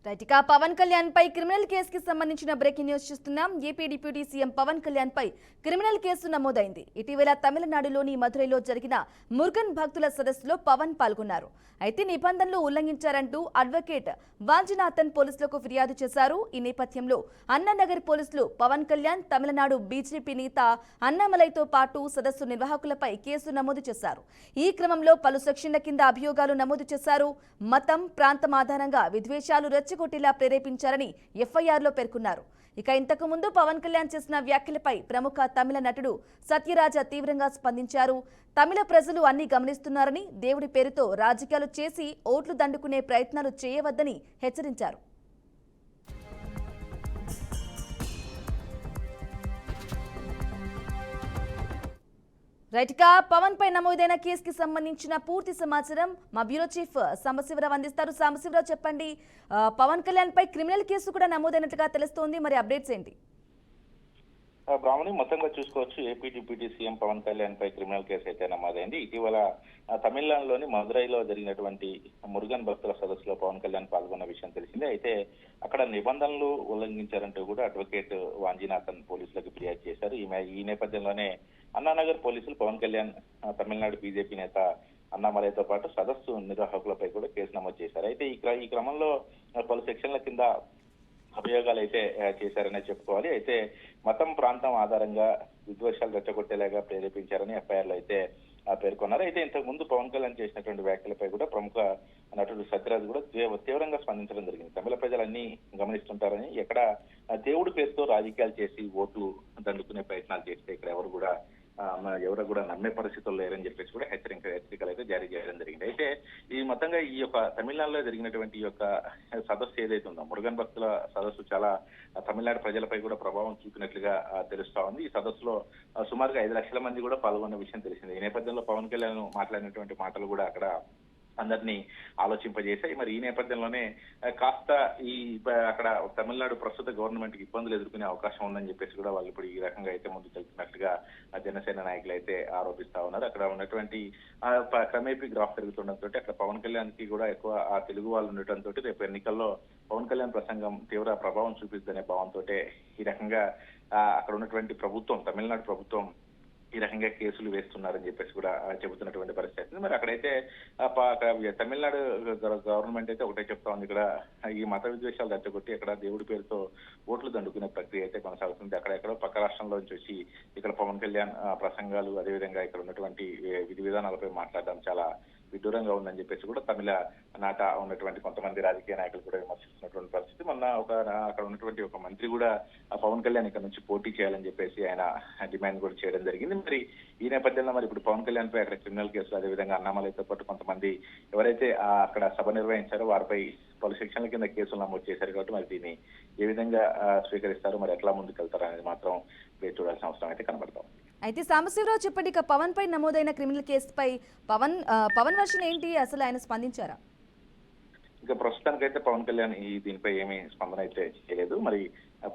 Right ఇక పవన్ కళ్యాణ్ పై criminal కేసుకి సంబంధించిన బ్రేకింగ్ న్యూస్ చూస్తున్నాం. AP deputy CM Pawan Kalyan పై క్రిమినల్ కేసు నమోదైంది. ఇటీవల తమిళనాడులోని మధురైలో జరిగిన మురుగన్ భక్తుల సదస్సులో పవన్ పాల్గొన్నారు. అయితే నిబంధనలు ఉల్లంఘించారంటూ అడ్వకేట్ వాంజినాథన్ పోలీసులకు ఫిర్యాదు చేశారు. ఈ నేపథ్యంలో అన్నానగర్ పోలీసులు పవన్ కళ్యాణ్, తమిళనాడు బీజేపీ నేత అన్నామలైతో పాటు సదస్సు నిర్వాహకులపై కేసు నమోదు చేశారు. ఈ క్రమంలో పలు సెక్షన్ల కింద అభియోగాలు నమోదు చేశారు. మతం, ప్రాంతం ఆధారంగా విద్వేషాలు రెచ్చగొట్టేలా ప్రేరేపించారని ఎఫ్ఐఆర్లో పేర్కొన్నారు. ఇక ఇంతకు ముందు పవన్ కళ్యాణ్ చేసిన వ్యాఖ్యలపై ప్రముఖ తమిళ నటుడు సత్యరాజ తీవ్రంగా స్పందించారు. తమిళ ప్రజలు అన్ని గమనిస్తున్నారని, దేవుడి పేరుతో రాజకీయాలు చేసి ఓట్లు దండుకునే ప్రయత్నాలు చేయవద్దని హెచ్చరించారు. రైట్ గా పవన్ పై నమోదైన కేసుకి సంబంధించిన పూర్తి సమాచారం మా బ్యూరో చీఫ్ సాంబశివరావు అందిస్తారు. సాంబశివరావు చెప్పండి, పవన్ కళ్యాణ్ పై క్రిమినల్ కేసు కూడా నమోదైనట్లుగా తెలుస్తోంది, మరి అప్డేట్స్ ఏంటి? బ్రాహ్మణి మొత్తంగా చూసుకోవచ్చు. AP deputy CM Pawan Kalyan పై క్రిమినల్ కేసు అయితే నమోదైంది. ఇటీవల తమిళనాడులోని మదురైలో జరిగినటువంటి మురుగన్ భక్తుల సదస్సులో పవన్ కళ్యాణ్ పాల్గొన్న విషయం తెలిసిందే. అయితే అక్కడ నిబంధనలు ఉల్లంఘించారంటూ కూడా అడ్వకేట్ వాంజినాథన్ పోలీసులకు ఫిర్యాదు చేశారు. ఈ నేపథ్యంలోనే అన్నానగర్ పోలీసులు పవన్ కళ్యాణ్, తమిళనాడు బీజేపీ నేత అన్నామలైతో పాటు సదస్సు నిర్వాహకులపై కూడా కేసు నమోదు చేశారు. అయితే ఈ క్రమంలో పలు సెక్షన్ల కింద అభియోగాలు అయితే చేశారనే చెప్పుకోవాలి. అయితే మతం, ప్రాంతం ఆధారంగా విద్వేషాలు రెచ్చగొట్టేలాగా ప్రేరేపించారని ఎఫ్ఐఆర్లో అయితే పేర్కొన్నారు. అయితే ఇంతకు ముందు పవన్ కళ్యాణ్ చేసినటువంటి వ్యాఖ్యలపై కూడా ప్రముఖ నటుడు సత్యరాజ్ కూడా తీవ్రంగా స్పందించడం జరిగింది. తమిళ ప్రజలన్నీ గమనిస్తుంటారని, ఎక్కడ దేవుడి పేరుతో రాజకీయాలు చేసి ఓట్లు దండుకునే ప్రయత్నాలు చేస్తే ఇక్కడ ఎవరు కూడా నమ్మే పరిస్థితులు లేరని చెప్పేసి కూడా హెచ్చరికలు అయితే జారీ చేయడం జరిగింది. అయితే ఈ మొత్తంగా ఈ యొక్క తమిళనాడులో జరిగినటువంటి ఈ యొక్క సదస్సు ఏదైతే ఉందో, మురుగన్ భక్తుల సదస్సు చాలా తమిళనాడు ప్రజలపై కూడా ప్రభావం చూపినట్లుగా తెలుస్తా ఉంది. ఈ సదస్సులో సుమారుగా 5 లక్షల మంది కూడా పాల్గొన్న విషయం తెలిసింది. ఈ నేపథ్యంలో పవన్ కళ్యాణ్ మాట్లాడినటువంటి మాటలు కూడా అక్కడ అందరినీ ఆలోచింపజేశాయి. మరి ఈ నేపథ్యంలోనే కాస్త అక్కడ తమిళనాడు ప్రస్తుత గవర్నమెంట్ కి ఇబ్బందులు ఎదుర్కొనే అవకాశం ఉందని చెప్పేసి కూడా వాళ్ళు ఇప్పుడు ఈ రకంగా అయితే ముందుకు వెళ్తున్నట్లుగా జనసేన నాయకులు అయితే ఆరోపిస్తా ఉన్నారు. అక్కడ ఉన్నటువంటి క్రమేపీ గ్రాఫ్ పెరుగుతుండటంతో అక్కడ పవన్ కళ్యాణ్ కి కూడా ఎక్కువ తెలుగు వాళ్ళు ఉండటంతో రేపు ఎన్నికల్లో పవన్ కళ్యాణ్ ప్రసంగం తీవ్ర ప్రభావం చూపిద్దనే భావంతో ఈ రకంగా అక్కడ ఉన్నటువంటి ప్రభుత్వం, తమిళనాడు ప్రభుత్వం ఈ రకంగా కేసులు వేస్తున్నారని చెప్పేసి కూడా చెబుతున్నటువంటి పరిస్థితి. మరి అక్కడైతే తమిళనాడు గవర్నమెంట్ అయితే ఒకటే చెప్తా ఉంది, ఇక్కడ ఈ మత విద్వేషాలు రెచ్చగొట్టి అక్కడ దేవుడి పేరుతో ఓట్లు దండుకునే ప్రక్రియ అయితే కొనసాగుతుంది. అక్కడెక్కడో పక్క రాష్ట్రంలో నుంచి వచ్చి ఇక్కడ పవన్ కళ్యాణ్ ప్రసంగాలు, అదేవిధంగా ఇక్కడ ఉన్నటువంటి విధి విధానాలపై మాట్లాడడం చాలా విడ్డూరంగా ఉందని చెప్పేసి కూడా తమిళ నాట ఉన్నటువంటి కొంతమంది రాజకీయ నాయకులు కూడా విమర్శిస్తున్నటువంటి పరిస్థితి. మొన్న అక్కడ ఉన్నటువంటి ఒక మంత్రి కూడా పవన్ కళ్యాణ్ ఇక్కడ నుంచి పోటీ చేయాలని చెప్పేసి ఆయన డిమాండ్ కూడా చేయడం జరిగింది. మరి ఈ నేపథ్యంలో మరి ఇప్పుడు పవన్ కళ్యాణ్ పై అక్కడ క్రిమినల్ కేసులు, అదేవిధంగా అన్నామలైతో పాటు కొంతమంది ఎవరైతే అక్కడ సభ నిర్వహించారో వారిపై పలు సెక్షన్ల కింద కేసులు నమోదు చేశారు. కాబట్టి మరి దీన్ని ఏ విధంగా స్వీకరిస్తారో, మరి ఎట్లా ముందుకు వెళ్తారో అనేది మాత్రం వేచి చూడాల్సిన అవసరం అయితే కనబడతాం. అయితే సాంబశివరావు చెప్పండి, ఇక పవన్ పై నమోదైన క్రిమినల్ కేసుపై పవన్ వర్షన్ ఏంటి, అసలు ఆయన స్పందించారా? ఇక ప్రస్తుతానికైతే పవన్ కళ్యాణ్ దీనిపై ఏమీ స్పందన అయితే చేయలేదు. మరి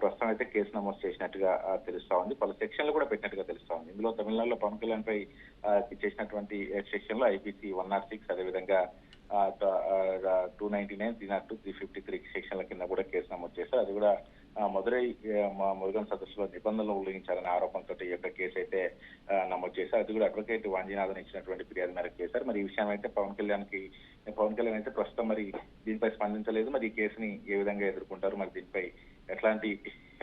ప్రస్తుతం అయితే కేసు నమోదు చేసినట్టుగా తెలుస్తా ఉంది. పలు సెక్షన్లు కూడా పెట్టినట్టుగా తెలుస్తా ఉంది. ఇందులో తమిళనాడులో పవన్ కళ్యాణ్ పై చేసినటువంటి సెక్షన్ లో ఐపీసీ 106, అదేవిధంగా 299, 302, 353 సెక్షన్ల కింద కూడా కేసు నమోదు చేశారు. అది కూడా మదురై మురుగన్ సదస్సులో నిబంధనలు ఉల్లంఘించారనే ఆరోపణతో ఈ యొక్క కేసు అయితే నమోదు చేశారు. అది కూడా అడ్వకేట్ వాంజినాథన్ ఇచ్చినటువంటి ఫిర్యాదు మేరకు చేశారు. మరి ఈ విషయం అయితే పవన్ కళ్యాణ్ అయితే ప్రస్తుతం మరి దీనిపై స్పందించలేదు. మరి ఈ కేసుని ఏ విధంగా ఎదుర్కొంటారు, మరి దీనిపై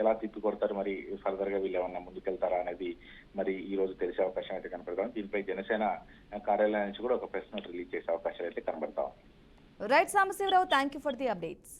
ఎలా తిప్పికొడతారు, మరి ఫర్దర్ గా వీళ్ళు ఏమన్నా ముందుకెళ్తారా అనేది మరి ఈ రోజు తెలిసే అవకాశం అయితే కనపడతాం. దీనిపై జనసేన కార్యాలయం నుంచి కూడా ఒక ప్రెస్ నోట్ రిలీజ్ చేసే అవకాశాలు అయితే కనబడతాం. Right Sambasivarao, thank you for the updates.